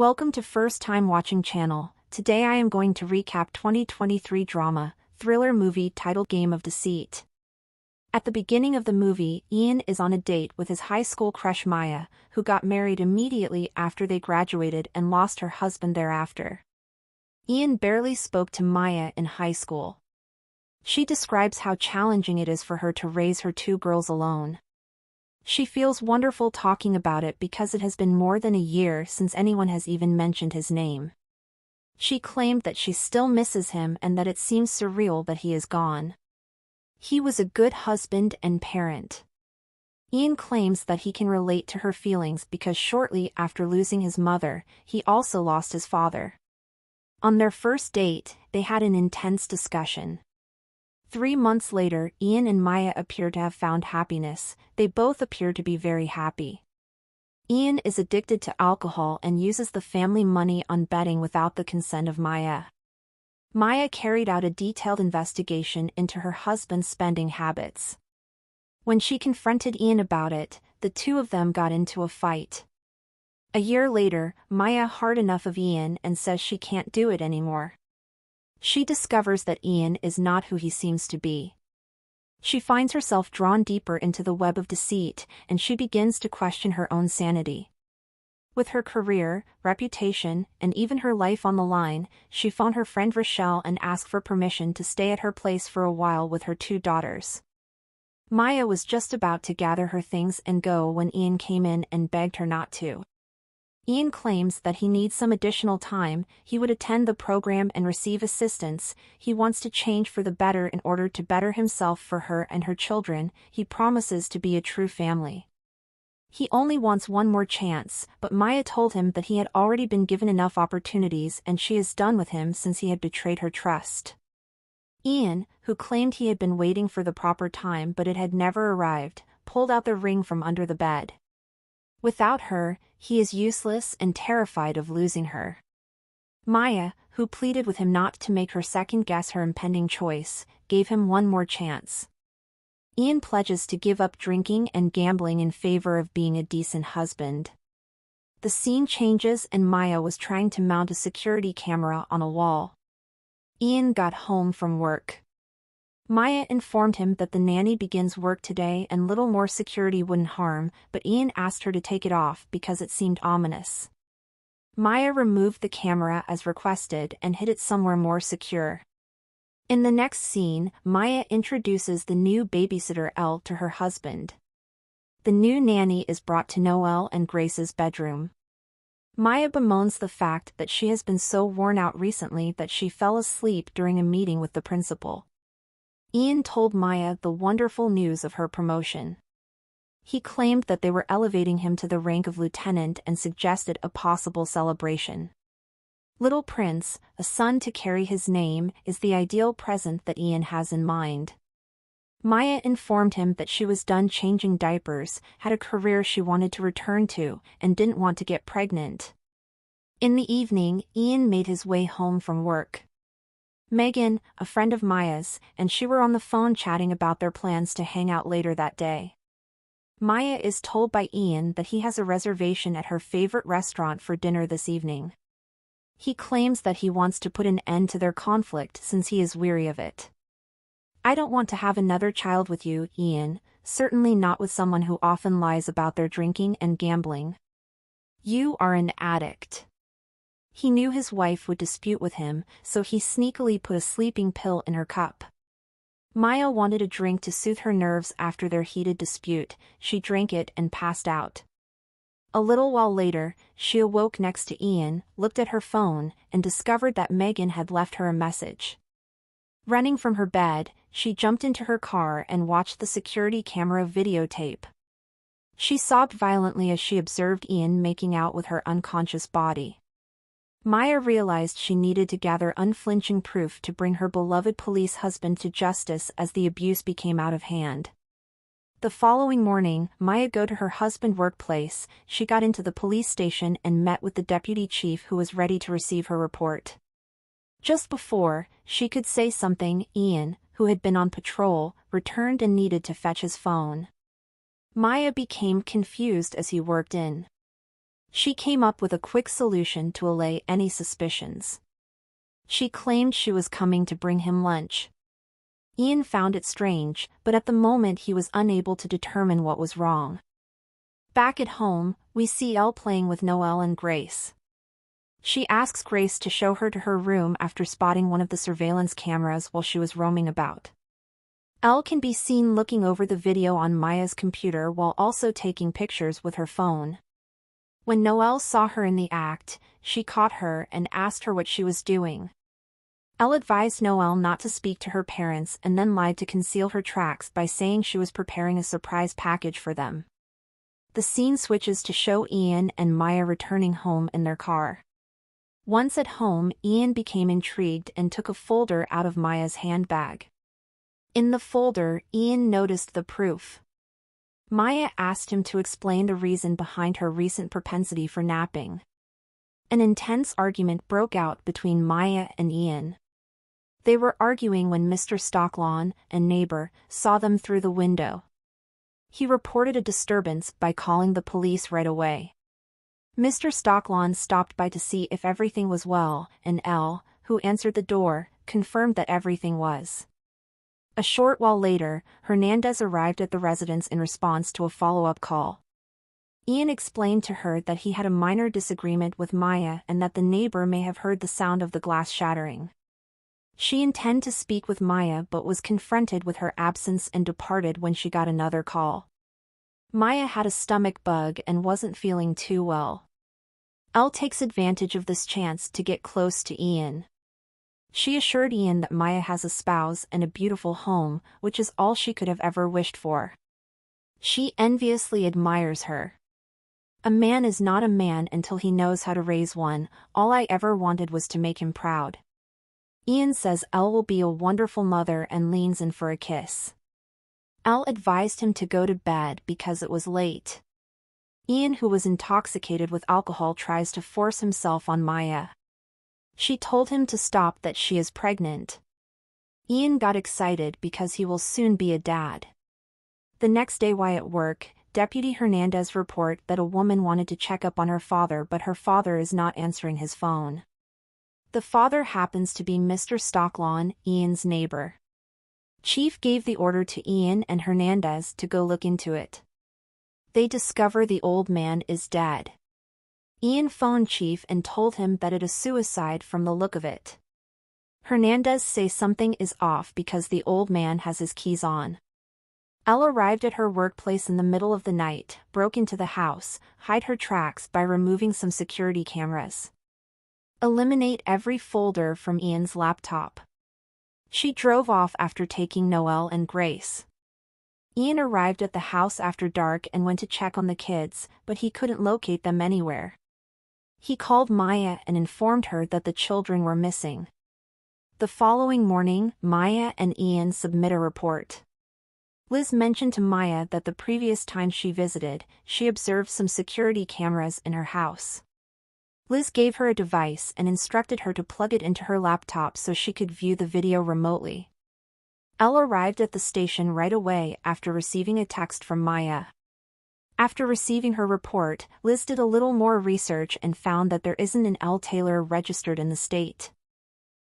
Welcome to First Time Watching channel. Today I am going to recap 2023 drama, thriller movie titled Game of Deceit. At the beginning of the movie, Ian is on a date with his high school crush Maya, who got married immediately after they graduated and lost her husband thereafter. Ian barely spoke to Maya in high school. She describes how challenging it is for her to raise her two girls alone. She feels wonderful talking about it because it has been more than a year since anyone has even mentioned his name. She claimed that she still misses him and that it seems surreal that he is gone. He was a good husband and parent. Ian claims that he can relate to her feelings because shortly after losing his mother, he also lost his father. On their first date, they had an intense discussion. 3 months later, Ian and Maya appear to have found happiness. They both appear to be very happy. Ian is addicted to alcohol and uses the family money on betting without the consent of Maya. Maya carried out a detailed investigation into her husband's spending habits. When she confronted Ian about it, the two of them got into a fight. A year later, Maya had enough of Ian and says she can't do it anymore. She discovers that Ian is not who he seems to be. She finds herself drawn deeper into the web of deceit, and she begins to question her own sanity. With her career, reputation, and even her life on the line, she phoned her friend Rochelle and asked for permission to stay at her place for a while with her 2 daughters. Maya was just about to gather her things and go when Ian came in and begged her not to. Ian claims that he needs some additional time. He would attend the program and receive assistance. He wants to change for the better in order to better himself for her and her children. He promises to be a true family. He only wants one more chance, but Maya told him that he had already been given enough opportunities and she is done with him since he had betrayed her trust. Ian, who claimed he had been waiting for the proper time but it had never arrived, pulled out the ring from under the bed. Without her, he is useless and terrified of losing her. Maya, who pleaded with him not to make her second-guess her impending choice, gave him one more chance. Ian pledges to give up drinking and gambling in favor of being a decent husband. The scene changes and Maya was trying to mount a security camera on a wall. Ian got home from work. Maya informed him that the nanny begins work today and little more security wouldn't harm, but Ian asked her to take it off because it seemed ominous. Maya removed the camera as requested and hid it somewhere more secure. In the next scene, Maya introduces the new babysitter Elle to her husband. The new nanny is brought to Noelle and Grace's bedroom. Maya bemoans the fact that she has been so worn out recently that she fell asleep during a meeting with the principal. Ian told Maya the wonderful news of her promotion. He claimed that they were elevating him to the rank of lieutenant and suggested a possible celebration. Little Prince, a son to carry his name, is the ideal present that Ian has in mind. Maya informed him that she was done changing diapers, had a career she wanted to return to, and didn't want to get pregnant. In the evening, Ian made his way home from work. Megan, a friend of Maya's, and she were on the phone chatting about their plans to hang out later that day. Maya is told by Ian that he has a reservation at her favorite restaurant for dinner this evening. He claims that he wants to put an end to their conflict since he is weary of it. "I don't want to have another child with you, Ian, certainly not with someone who often lies about their drinking and gambling. You are an addict." He knew his wife would dispute with him, so he sneakily put a sleeping pill in her cup. Maya wanted a drink to soothe her nerves after their heated dispute. She drank it and passed out. A little while later, she awoke next to Ian, looked at her phone, and discovered that Megan had left her a message. Running from her bed, she jumped into her car and watched the security camera videotape. She sobbed violently as she observed Ian making out with her unconscious body. Maya realized she needed to gather unflinching proof to bring her beloved police husband to justice as the abuse became out of hand. The following morning, Maya go to her husband's workplace. She got into the police station and met with the deputy chief who was ready to receive her report. Just before she could say something, Ian, who had been on patrol, returned and needed to fetch his phone. Maya became confused as he worked in. She came up with a quick solution to allay any suspicions. She claimed she was coming to bring him lunch. Ian found it strange, but at the moment he was unable to determine what was wrong. Back at home, we see Elle playing with Noelle and Grace. She asks Grace to show her to her room after spotting one of the surveillance cameras while she was roaming about. Elle can be seen looking over the video on Maya's computer while also taking pictures with her phone. When Noelle saw her in the act, she caught her and asked her what she was doing. Elle advised Noelle not to speak to her parents and then lied to conceal her tracks by saying she was preparing a surprise package for them. The scene switches to show Ian and Maya returning home in their car. Once at home, Ian became intrigued and took a folder out of Maya's handbag. In the folder, Ian noticed the proof. Maya asked him to explain the reason behind her recent propensity for napping. An intense argument broke out between Maya and Ian. They were arguing when Mr. Stocklawn, a neighbor, saw them through the window. He reported a disturbance by calling the police right away. Mr. Stocklawn stopped by to see if everything was well, and Elle, who answered the door, confirmed that everything was. A short while later, Hernandez arrived at the residence in response to a follow-up call. Ian explained to her that he had a minor disagreement with Maya and that the neighbor may have heard the sound of the glass shattering. She intended to speak with Maya but was confronted with her absence and departed when she got another call. Maya had a stomach bug and wasn't feeling too well. Elle takes advantage of this chance to get close to Ian. She assured Ian that Maya has a spouse and a beautiful home, which is all she could have ever wished for. She enviously admires her. A man is not a man until he knows how to raise one. All I ever wanted was to make him proud. Ian says Elle will be a wonderful mother and leans in for a kiss. Elle advised him to go to bed because it was late. Ian, who was intoxicated with alcohol, tries to force himself on Maya. She told him to stop, that she is pregnant. Ian got excited because he will soon be a dad. The next day while at work, Deputy Hernandez reported that a woman wanted to check up on her father, but her father is not answering his phone. The father happens to be Mr. Stocklawn, Ian's neighbor. Chief gave the order to Ian and Hernandez to go look into it. They discover the old man is dead. Ian phoned Chief and told him that it is suicide from the look of it. Hernandez says something is off because the old man has his keys on. Elle arrived at her workplace in the middle of the night, broke into the house, hide her tracks by removing some security cameras. Eliminate every folder from Ian's laptop. She drove off after taking Noelle and Grace. Ian arrived at the house after dark and went to check on the kids, but he couldn't locate them anywhere. He called Maya and informed her that the children were missing. The following morning, Maya and Ian submit a report. Liz mentioned to Maya that the previous time she visited, she observed some security cameras in her house. Liz gave her a device and instructed her to plug it into her laptop so she could view the video remotely. Elle arrived at the station right away after receiving a text from Maya. After receiving her report, Liz did a little more research and found that there isn't an Elle Taylor registered in the state.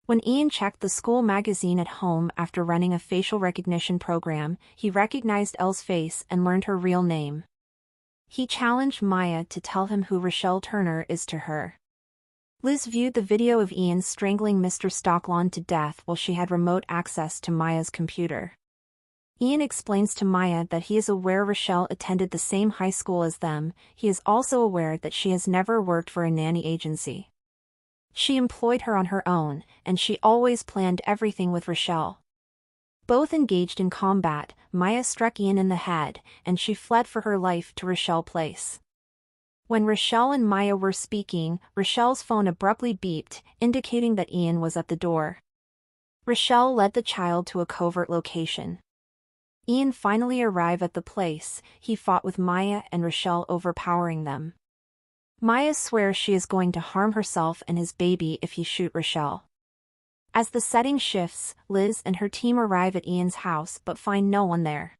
When Ian checked the school magazine at home after running a facial recognition program, he recognized Elle's face and learned her real name. He challenged Maya to tell him who Rochelle Turner is to her. Liz viewed the video of Ian strangling Mr. Stocklawn to death while she had remote access to Maya's computer. Ian explains to Maya that he is aware Rochelle attended the same high school as them. He is also aware that she has never worked for a nanny agency. She employed her on her own, and she always planned everything with Rochelle. Both engaged in combat, Maya struck Ian in the head, and she fled for her life to Rochelle Place. When Rochelle and Maya were speaking, Rochelle's phone abruptly beeped, indicating that Ian was at the door. Rochelle led the child to a covert location. Ian finally arrived at the place. He fought with Maya and Rochelle, overpowering them. Maya swears she is going to harm herself and his baby if he shoots Rochelle. As the setting shifts, Liz and her team arrive at Ian's house but find no one there.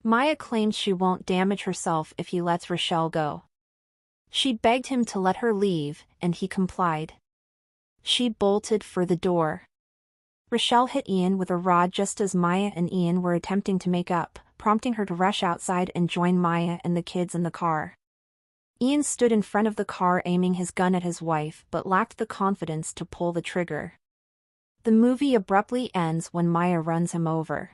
Maya claims she won't damage herself if he lets Rochelle go. She begged him to let her leave, and he complied. She bolted for the door. Rochelle hit Ian with a rod just as Maya and Ian were attempting to make up, prompting her to rush outside and join Maya and the kids in the car. Ian stood in front of the car aiming his gun at his wife but lacked the confidence to pull the trigger. The movie abruptly ends when Maya runs him over.